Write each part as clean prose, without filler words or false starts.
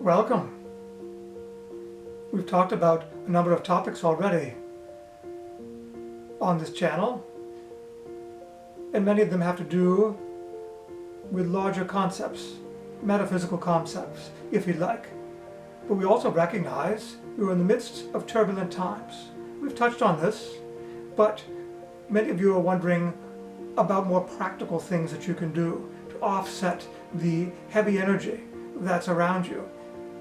Welcome. We've talked about a number of topics already on this channel, and many of them have to do with larger concepts, metaphysical concepts, if you'd like. But we also recognize we're in the midst of turbulent times. We've touched on this, but many of you are wondering about more practical things that you can do to offset the heavy energy that's around you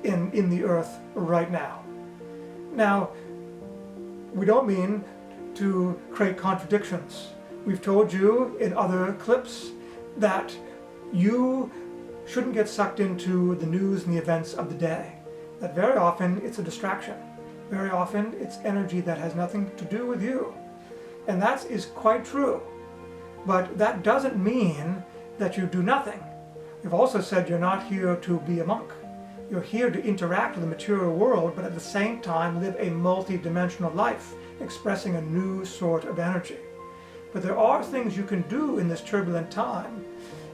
in the earth right now. Now, we don't mean to create contradictions. We've told you in other clips that you shouldn't get sucked into the news and the events of the day. That very often it's a distraction. Very often it's energy that has nothing to do with you. And that is quite true. But that doesn't mean that you do nothing. We've also said you're not here to be a monk. You're here to interact with the material world, but at the same time live a multi-dimensional life, expressing a new sort of energy. But there are things you can do in this turbulent time.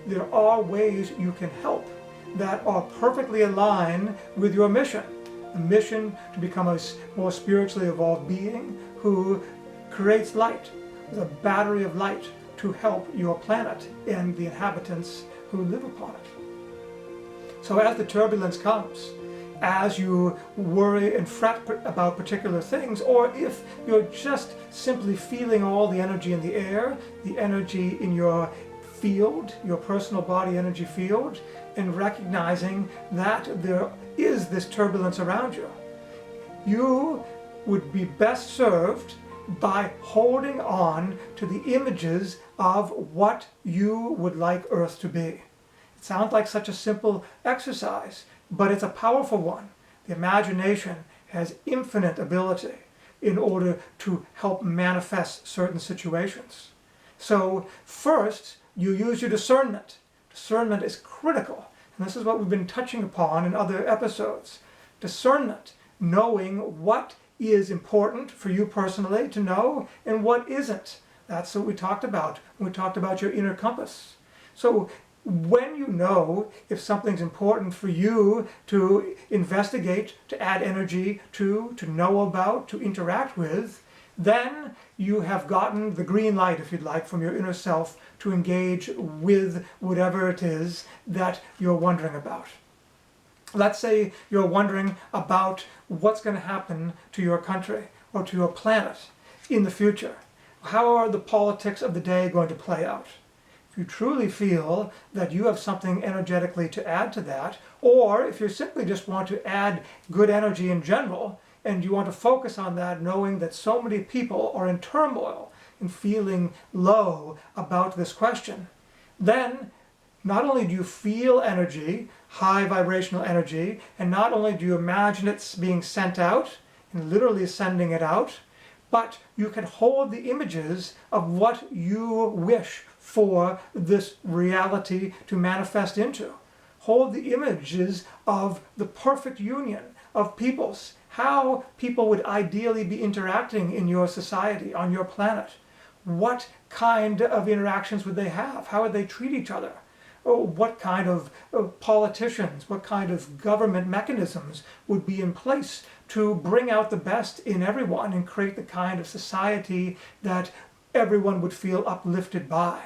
There are ways you can help that are perfectly aligned with your mission. The mission to become a more spiritually evolved being who creates light, with a battery of light to help your planet and the inhabitants who live upon it. So as the turbulence comes, as you worry and fret about particular things, or if you're just simply feeling all the energy in the air, the energy in your field, your personal body energy field, and recognizing that there is this turbulence around you, you would be best served by holding on to the images of what you would like Earth to be. It sounds like such a simple exercise, but it's a powerful one. The imagination has infinite ability in order to help manifest certain situations. So first, you use your discernment. Discernment is critical, and this is what we've been touching upon in other episodes. Discernment, knowing what is important for you personally to know and what isn't. That's what we talked about when we talked about your inner compass. So when you know if something's important for you to investigate, to add energy to know about, to interact with, then you have gotten the green light, if you'd like, from your inner self to engage with whatever it is that you're wondering about. Let's say you're wondering about what's going to happen to your country or to your planet in the future. How are the politics of the day going to play out? If you truly feel that you have something energetically to add to that, or if you simply just want to add good energy in general, and you want to focus on that knowing that so many people are in turmoil and feeling low about this question, then not only do you feel energy, high vibrational energy, and not only do you imagine it's being sent out, and literally sending it out, but you can hold the images of what you wish for this reality to manifest into. Hold the images of the perfect union of peoples, how people would ideally be interacting in your society, on your planet. What kind of interactions would they have? How would they treat each other? What kind of politicians, what kind of government mechanisms would be in place to bring out the best in everyone and create the kind of society that everyone would feel uplifted by?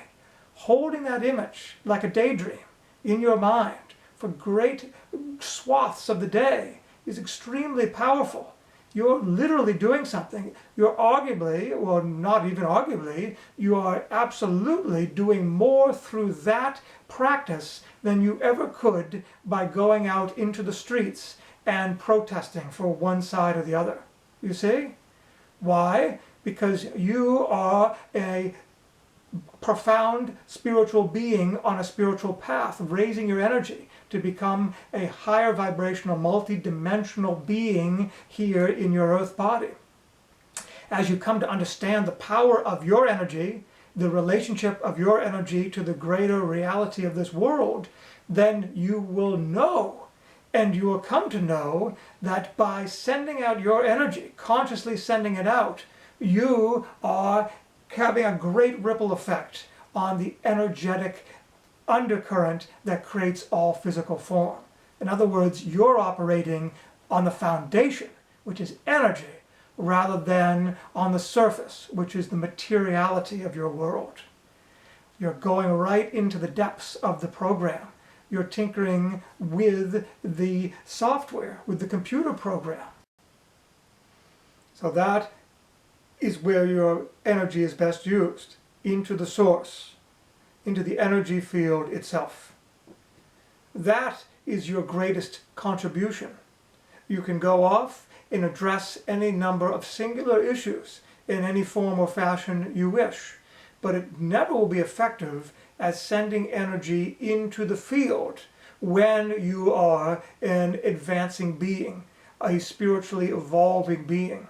Holding that image like a daydream in your mind for great swaths of the day is extremely powerful. You're literally doing something. You're arguably, or not even arguably, you are absolutely doing more through that practice than you ever could by going out into the streets and protesting for one side or the other. You see? Why? Because you are a profound spiritual being on a spiritual path, raising your energy to become a higher vibrational, multi-dimensional being here in your earth body. As you come to understand the power of your energy, the relationship of your energy to the greater reality of this world, then you will know, and you will come to know, that by sending out your energy, consciously sending it out, you are having a great ripple effect on the energetic undercurrent that creates all physical form. In other words, you're operating on the foundation, which is energy, rather than on the surface, which is the materiality of your world. You're going right into the depths of the program. You're tinkering with the software, with the computer program. So that is where your energy is best used, into the source, into the energy field itself. That is your greatest contribution. You can go off and address any number of singular issues in any form or fashion you wish, but it never will be effective as sending energy into the field when you are an advancing being, a spiritually evolving being.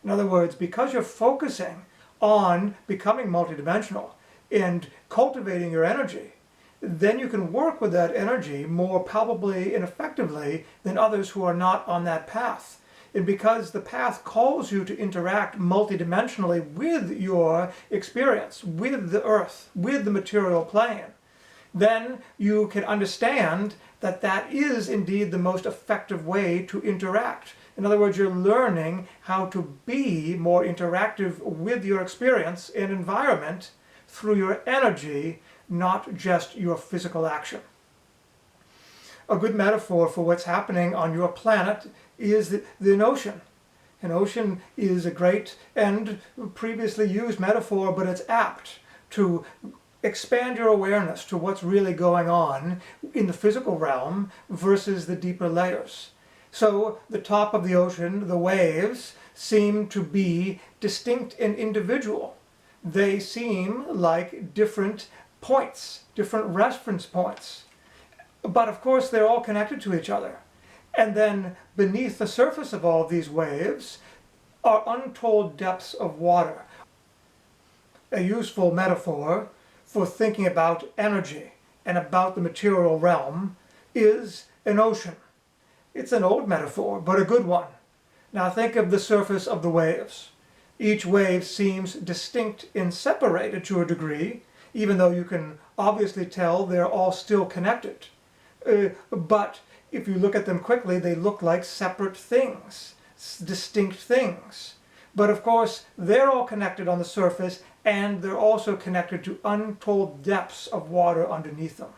In other words, because you're focusing on becoming multidimensional and cultivating your energy, then you can work with that energy more palpably and effectively than others who are not on that path. And because the path calls you to interact multidimensionally with your experience, with the earth, with the material plane, then you can understand that that is indeed the most effective way to interact. In other words, you're learning how to be more interactive with your experience and environment through your energy, not just your physical action. A good metaphor for what's happening on your planet is an ocean. An ocean is a great and previously used metaphor, but it's apt to expand your awareness to what's really going on in the physical realm versus the deeper layers. So the top of the ocean, the waves, seem to be distinct and individual. They seem like different points, different reference points. But of course they're all connected to each other. And then beneath the surface of all these waves are untold depths of water. A useful metaphor for thinking about energy and about the material realm is an ocean. It's an old metaphor, but a good one. Now think of the surface of the waves. Each wave seems distinct and separated to a degree, even though you can obviously tell they're all still connected. But if you look at them quickly, they look like separate things, distinct things. But of course, they're all connected on the surface, and they're also connected to untold depths of water underneath them.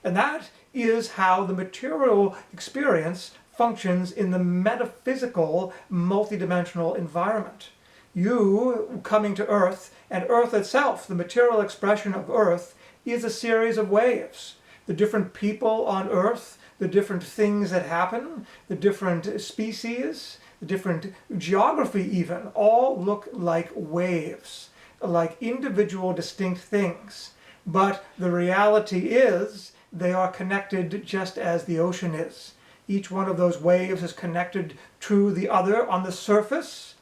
And that is how the material experience functions in the metaphysical, multidimensional environment. You coming to Earth, and Earth itself, the material expression of Earth, is a series of waves. The different people on Earth, the different things that happen, the different species, the different geography even, all look like waves, like individual distinct things. But the reality is they are connected just as the ocean is. Each one of those waves is connected to the other on the surface,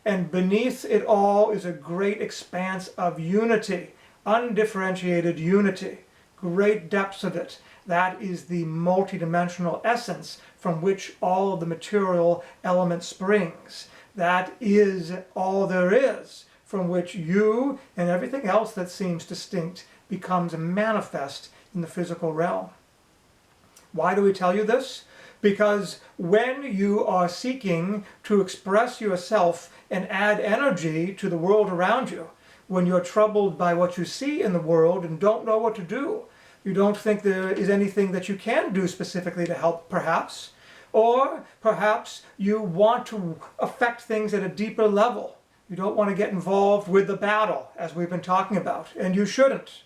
and beneath it all is a great expanse of unity, undifferentiated unity, great depths of it. That is the multidimensional essence from which all of the material element springs. That is all there is, from which you and everything else that seems distinct becomes manifest in the physical realm. Why do we tell you this? Because when you are seeking to express yourself and add energy to the world around you, when you're troubled by what you see in the world and don't know what to do, you don't think there is anything that you can do specifically to help, perhaps, or perhaps you want to affect things at a deeper level. You don't want to get involved with the battle, as we've been talking about, and you shouldn't.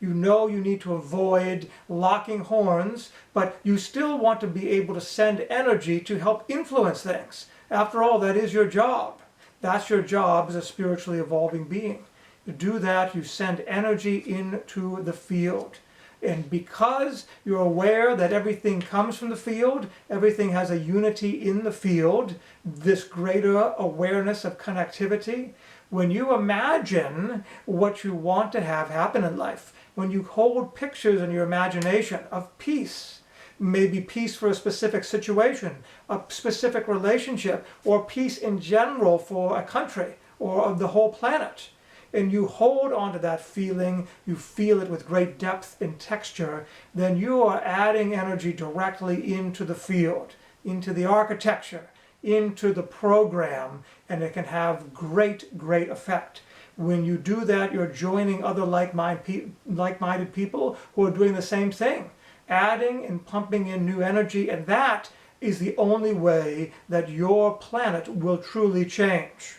You know you need to avoid locking horns, but you still want to be able to send energy to help influence things. After all, that is your job. That's your job as a spiritually evolving being. To do that, you send energy into the field. And because you're aware that everything comes from the field, everything has a unity in the field, this greater awareness of connectivity, when you imagine what you want to have happen in life, when you hold pictures in your imagination of peace, maybe peace for a specific situation, a specific relationship, or peace in general for a country or of the whole planet, and you hold on to that feeling, you feel it with great depth and texture, then you are adding energy directly into the field, into the architecture, into the program, and it can have great, great effect. When you do that, you're joining other like-minded people who are doing the same thing, adding and pumping in new energy, and that is the only way that your planet will truly change.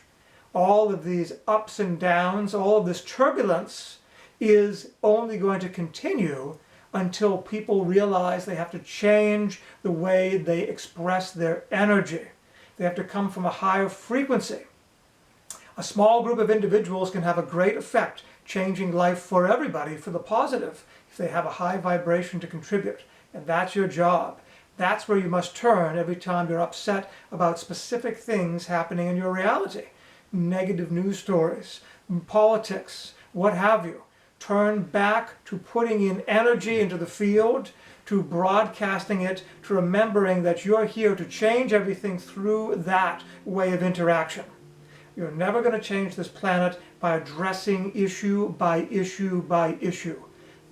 All of these ups and downs, all of this turbulence is only going to continue until people realize they have to change the way they express their energy. They have to come from a higher frequency. A small group of individuals can have a great effect, changing life for everybody for the positive, if they have a high vibration to contribute. And that's your job. That's where you must turn every time you're upset about specific things happening in your reality. Negative news stories, politics, what have you. Turn back to putting in energy into the field, to broadcasting it, to remembering that you're here to change everything through that way of interaction. You're never going to change this planet by addressing issue by issue by issue.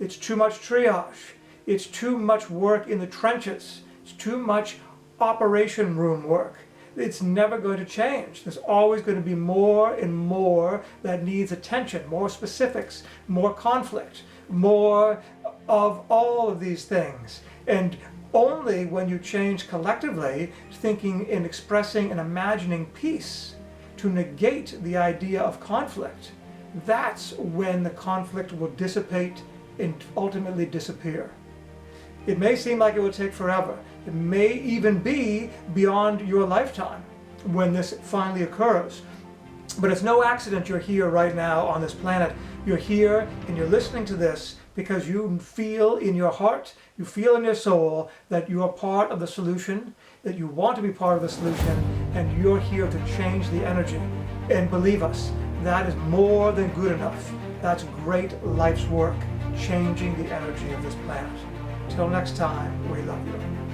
It's too much triage. It's too much work in the trenches. It's too much operation room work. It's never going to change. There's always going to be more and more that needs attention, more specifics, more conflict, more of all of these things. And only when you change collectively, thinking and expressing and imagining peace, to negate the idea of conflict, that's when the conflict will dissipate and ultimately disappear. It may seem like it will take forever. It may even be beyond your lifetime when this finally occurs. But it's no accident you're here right now on this planet. You're here and you're listening to this because you feel in your heart, you feel in your soul that you are part of the solution, that you want to be part of the solution, and you're here to change the energy. And believe us, that is more than good enough. That's great life's work, changing the energy of this planet. Till next time, we love you.